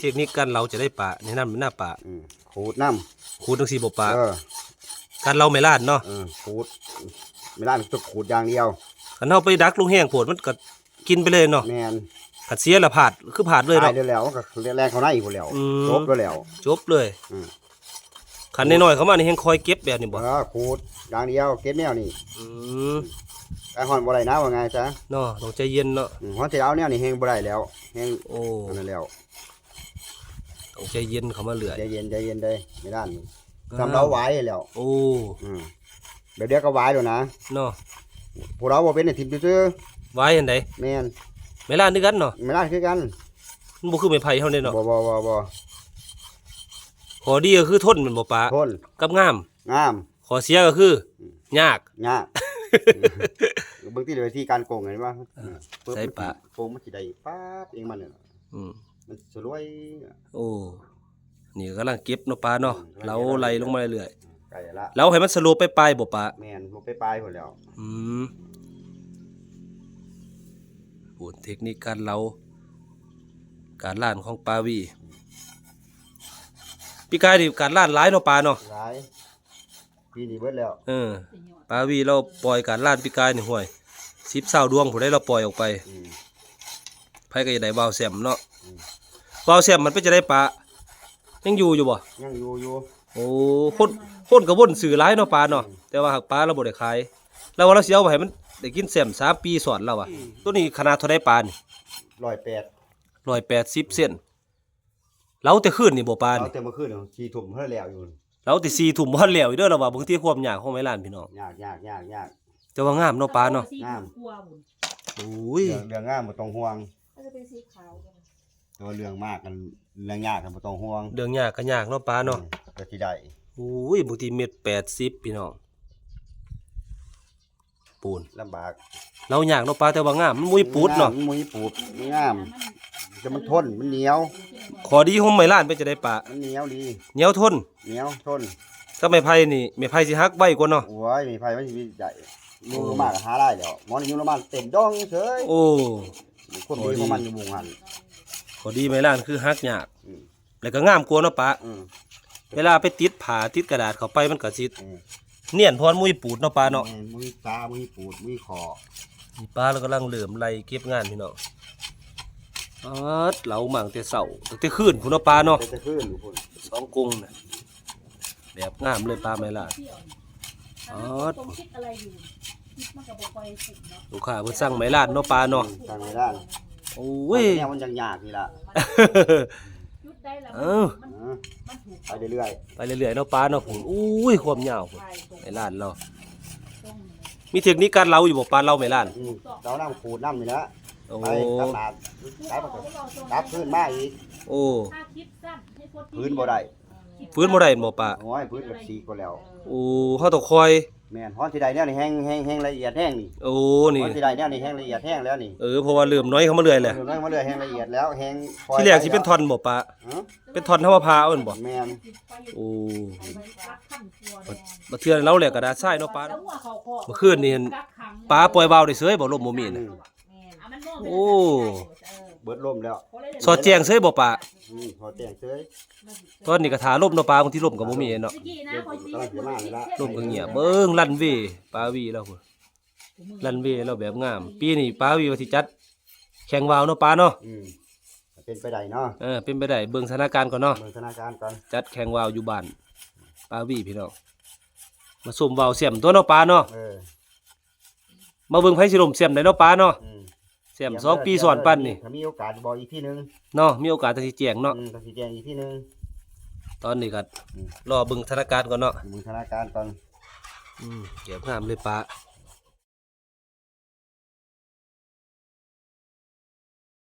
ทคนิคการเราจะได้ปลาในน้ำมันหน้าปลาขูดน้ขูดทั้งสี่บ่ปลาำการเราไม่ลาดเนาะขูดไม่ลาดต้องขูดอย่างเดียวคันเฮาไปดักลงแห้งโผดมันก็กินไปเลยเนาะแม่นขัดเสียละผาดคือผาดเลยเนาะตายแล้วก็แรงเขาหน้าอีกแล้วจบแล้วจบเลยขันน้อยๆเขามานี่แห้งคอยเก็บแบบนี้บ่ขูดอย่างเดียวเก็บแนวนี่ไอ้ฮอนบ่ได้นะว่าไงจ๊ะเนาะต้องใจเย็นเนาะฮอนที่เอาแนวนี่แห้งบ่ได้แล้วแห้งนั่นแล้วต้องใจเย็นเขามาเลื่อยใจเย็นได้ไม่ด้านทำเราไว้แล้วเดี๋ยวก็ไว้แล้วนะเนาะพวกเราบ่เป็นทีมซื่อไว้อันใดแม่นไม่ล่านึกกันเนาะไม่ล่าคือกันมันบ่คือไม้ไผ่เฮาเด้เนาะบ่ข้อดีก็คือทนมันบ่ปลาทนกับงามข้อเสียก็คือยากบางทีเลยที่การโกงเห็นป่ะใช่ปะโกงมันสิได้ป๊าบเองมันเนี่ยมันสรวยโอ้นี่กำลังเก็บเนาะปลาเนาะเราไล่ลงมาเรื่อยๆไก่ละเราให้มันสโลปไปปลายบ่ปลาแม่นลงไปปลายหมดแล้วโหเทคนิคการเราการล่านของปลาวีพี่กายดิการล่านหลายเนาะปลาเนาะหลายปีนี้เบิดแล้วปลาวีเราปล่อยการล่านพี่กายนี่ห่วย10-20ดวงผู้ใดเราปล่อยออกไปไผก็จะได้บ่าวแซมเนาะบ่าวแซมมันไปจะได้ปลายังอยู่บ่ยังอยู่โอ้คนก็วนสื่อหลายเนาะปลาเนาะแต่ว่าหากปลาเราบ่ได้ขายแล้วว่าเราสิเอาไปให้มันได้กินแซม3 ปีสอนแล้วว่ะตัวนี้ขนาดเท่าใดปลานี่180เซนเราแต่คืนนี่บ่ปลานี่เราแต่เมื่อคืน4 ทุ่มเพิ่นแล้วอยู่เราแต่4 ทุ่มบ่ทันแล้วอีกเด้อเราว่าบางทีความยากของไม้ล้านพี่น้องยากแต่ว่างามเนาะปลาเนาะงามโอ้ยเรื่องงามบ่ต้องห่วงจะเป็นสีขาวตัวเรื่องมากกันเรื่องยากกันบ่ต้องห่วงเรื่องยากก็ยากเนาะปลาเนาะก็สิได้โอ้ยบางที1.80พี่น้องปูนลำบากเราอยากเนาะปลาแต่ว่างามมันมุ้ยปูดเนาะมุ้ยปูดงามจะมันทนมันเหนียวขอดีของไม้ล้านเป็นจะได้ปลามันเหนียวดีเหนียวทนก็ไม้ไผ่นี่ไม้ไผ่สิฮักไว้กว่าเนาะโอ้ยไม้ไผ่มันสิใหญ่ยุ่งมากหาได้แล้วหมอนยุ่งมากเต็มดองเฉยโอ้คนดีของมันอยู่หมู่หันขอดีไม้ล้านคือฮักยากแล้วก็งามกว่าเนาะปลาเวลาไปติดผ้าติดกระดาษเข้าไปมันก็สิเนียนพรมุ้ยปูดเนาะปลาเนาะมุ้ยตามุ้ยปูดมุ้ยคอปลาเรากำลังเหลื่อมไล่เก็บงานพี่น้องเหลาหมั่งแต่เสาแต่คืนพุ่นเนาะปลาเนาะแต่คืนพุ่น2 กงน่ะแบบงามเลยปลาไม้ล้านลูกค้าเพิ่นสั่งไม้ล้านเนาะปลาเนาะสั่งไม้ล้านโอ้ยเนี่ยมันยากนี่ล่ะไปเรื่อยๆเนาะปลาเนาะผมอุ้ยความยาวผมไม้ล้านเรามีเทคนิคการเล้าอยู่บ่ปลาเล้าไม้ล้านเราน้ำขูดน้ำนี่นะไปตลาดตับพื้นมาอีกโอ้พื้นบ่ได้บ่ปลาโอ้ยพื้นแบบสีก็แล้วโอ้เฮาต้องคอยแม่นฮ้อนที่ใดเนี่ยนี่แห้งละเอียดแห้งนี่โอ้นี่ฮ้อนที่ใดเนี่ยนี่แห้งละเอียดแห้งแล้วนี่เพราะว่าเริ่มน้อยเข้ามาเรื่อยแหละเริ่มน้อยมาเรื่อยแห้งละเอียดแล้วแห้งที่แรกสิเป็นท่อนบ่ปลาเป็นท่อนเฮาว่าพาเอาบ่แม่นโอ้บ่เทื่อเราแหละกระดาษทรายเนาะปลาเมื่อคืนนี่ปลาปล่อยเบาได้เสยบ่ลมบ่มีน่ะโอ้เบิดลมแล้วสอดแจ้งเสยบ่ปลาสอดแจ้งเสยตอนนี้ก็ถาลมเนาะปลาบางทีลมก็บ่มีเนาะลมก็เงียบเบิ่งลั่นเวปลาวีแล้วพุ่นลั่นเวแล้วแบบงามปีนี้ปลาวีว่าสิจัดแข่งวาวเนาะปลาเนาะเป็นไปได้เนาะเป็นไปได้เบิ่งสถานการณ์ก่อนเนาะเบิ่งสถานการณ์ก่อนจัดแข่งวาวอยู่บ้านปลาวีพี่น้องมาสุ่มวาวเสียมตัวเนาะปลาเนาะมาเบิ่งไผสิลมเสียมได้เนาะปลาเนาะเสียม2 ปีสอนปั้นนี่ถ้ามีโอกาสบอกอีกทีนึงเนาะมีโอกาสสิแจ้งเนาะสิแจ้งอีกทีนึงตอนนี้ก็รอเบิ่งสถานการณ์ก่อนเนาะเบิ่งสถานการณ์ก่อนเก็บงามเลยปลา